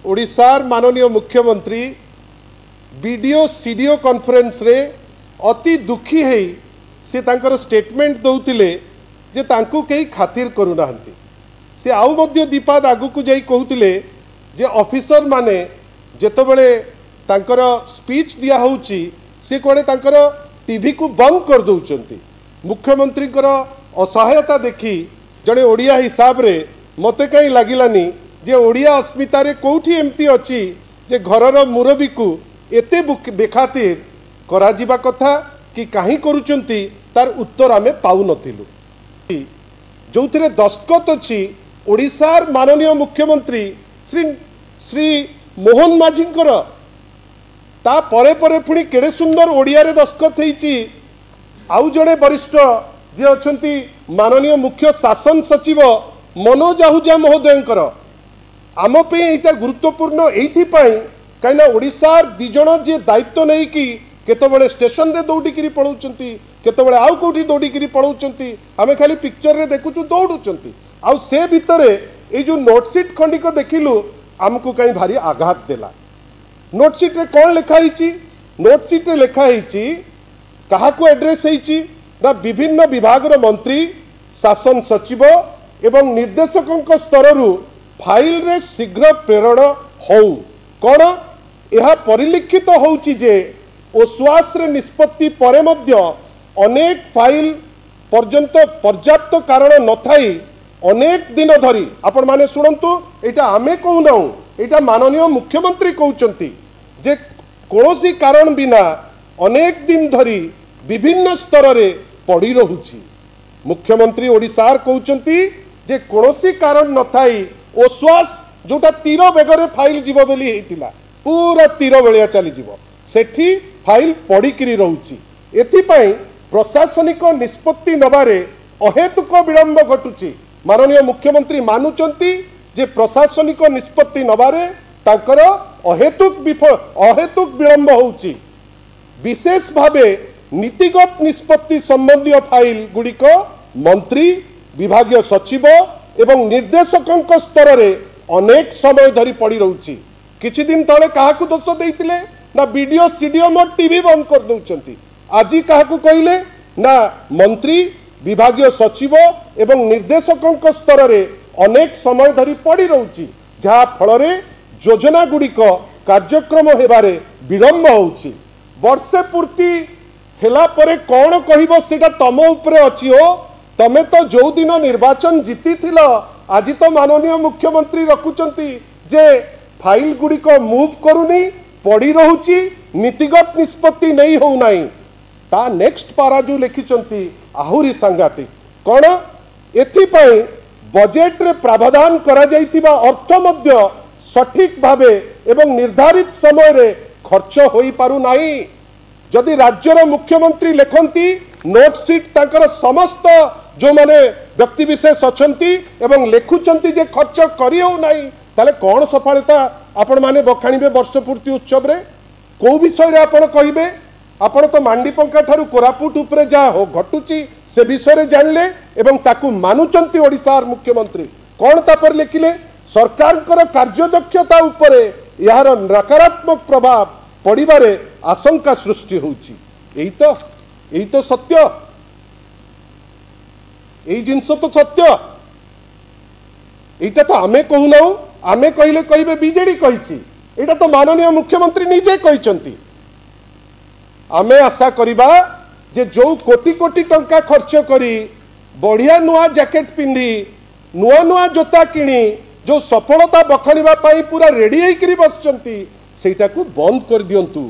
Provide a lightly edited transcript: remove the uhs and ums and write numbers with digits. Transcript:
ओडिशार माननीय मुख्यमंत्री बीडीओ सीडीओ कॉन्फ्रेंस रे अति दुखी है से तांकर स्टेटमेंट दौतिले जे तांकु कई खातिर करूना से आउ मध्य दीपाद आगु को जाई कहूतिले जे ऑफिसर माने जेतबेले तांकर स्पीच दिया होउची से कोडे तांकर टीवी को बंद कर दउचंती। मुख्यमंत्री कर असहायता देखी जड़े ओडिया हिसाब रे मते कहीं लागिलानी जे ओडिया अस्मिता रे कोठी एमती अछि जे घरर मुरबी को एते बेखातिर करा जिबा कथा कि काहे करूचंती तार उत्तर आमे पाउ नथिलु। जोथिरे दस्तखत अछि ओडिशार माननीय मुख्यमंत्री श्री मोहन माझींकर ता परे परे पुणी केड़े सुंदर ओडिया रे दस्तखत हेछि। आउ जड़े वरिष्ठ जे अछंती माननीय मुख्य शासन सचिव मनोज आहूजा महोदयंकर आम पे एटा गुरुत्वपूर्ण एथि पई कहिना ओडिशार दिजण जे दायित्व नै कि केतबेले स्टेशन रे दौड़िकी पळौचंती केतबेले आउ कोठी दौड़िकी पळौचंती आमे खाली पिक्चर रे देखुचु दौड़ुचंती आउ से भितरे ए जो नोटसीट खंडिक देखिलु आमको कहीं भारी आघात देला। नोटसीट रे कौन लिखा हिची नोटसीट रे लिखा हिची कहा को एड्रेस हिची ना विभिन्न विभाग रो मंत्री शासन सचिव एवं निर्देशकों स्तररू फाइल रे शीघ्र प्रेरण हो कौन यह परिलिखित होउची जे ओश्वास रे निष्पत्ति परे मध्य अनेक फाइल पर्यंत पर्याप्त कारण न थाई अनेक दिन धरी आपण माने सुनंतु एटा आमे कहूना एटा माननीय मुख्यमंत्री कहउचंती जे कोनोसी कारण बिना अनेक दिन धरी विभिन्न स्तर रे पड़ी रहुची। मुख्यमंत्री ओडिशार कहउचंती जे कोनोसी कारण न थाई ओश्वास जोटा तीर बेगरे फाइल जीव बेली हेतिला पूरा तीर बेलिया चली जीव सेठी फाइल पड़िकी रहुची। एथिपाई प्रशासनिक निष्पत्ति नबारे अहेतुक विलंब घटुची। माननीय मुख्यमंत्री मानुचंती जे प्रशासनिक निष्पत्ति नबारे तांकर अहेतुक विलंब होउची। विशेष भावे नीतिगत निष्पत्ति संबंधी फाइल गुड़िक मंत्री विभागीय सचिव एवं निर्देशकों स्तर रे अनेक समय धरी पड़ी रहुची। किछि दिन तले काहाकू दोष देइतिले ना बीडीओ सीडीओ मोर टीवी बंद कर दउचंती आज काहाकू कहिले ना मंत्री विभागीय सचिव एवं निर्देशकों स्तर रे अनेक समय धरी पड़ी रहुची जहा फल रे योजना गुड़िक कार्यक्रम हेबारे विलंब होउची। वर्षे पूर्ति हेला परे कौन कहबो सेटा तम उपरे अछि हो तमे तो जो दिन निर्वाचन जीती थिल आज तो माननीय मुख्यमंत्री रखुचंती जे फाइल गुड़िक मूव करूनी पड़ी रहुची नीतिगत निष्पत्ति नहीं हो नाही ता नेक्स्ट पारा जो लिखिचंती आहुरी सांघातिक कौन एथिपाई बजेट रे प्रावधान करा जाइतिबा अर्थ मध्य सठिक भावे एवं निर्धारित समय रे खर्च होई पारु नाही। जदि राज्यर मुख्यमंत्री लेखंती नोटसीट तांकर समस्त जो माने व्यक्ति विशेष अछंती एवं लेखुचंती जे खर्च करी हो नाही ताले कौन सफलता आपण माने बखाणीबे वर्ष पूर्ति उत्सव रे को विषय रे आपण कहिबे आपण तो मांडी पंखा ठारू कोरापुट उपरे जा हो घटुची से विषय रे जानले एवं ताकू मानुचंती ओडिशार मुख्यमंत्री कौन तापर लिखिले सरकार कर कार्यदक्षता उपरे यार नकारात्मक प्रभाव पड़िबारे आशंका सृष्टि होउची। एही तो सत्य एही जिनस तो सत्य एटा तो आमे कहूना आमे कहिले कहिबे बीजेडी कहिची एटा तो माननीय मुख्यमंत्री निजे कहिचंती। आमे आशा करिबा जे जो कोटी कोटी टंका खर्च करी बढ़िया नुआ जैकेट पिंधी नुआ नुआ जोता किणी जो सफलता बखाणीबा पाई पूरा रेडी होइकरी बसचंती सेटा को बंद कर दियंतु।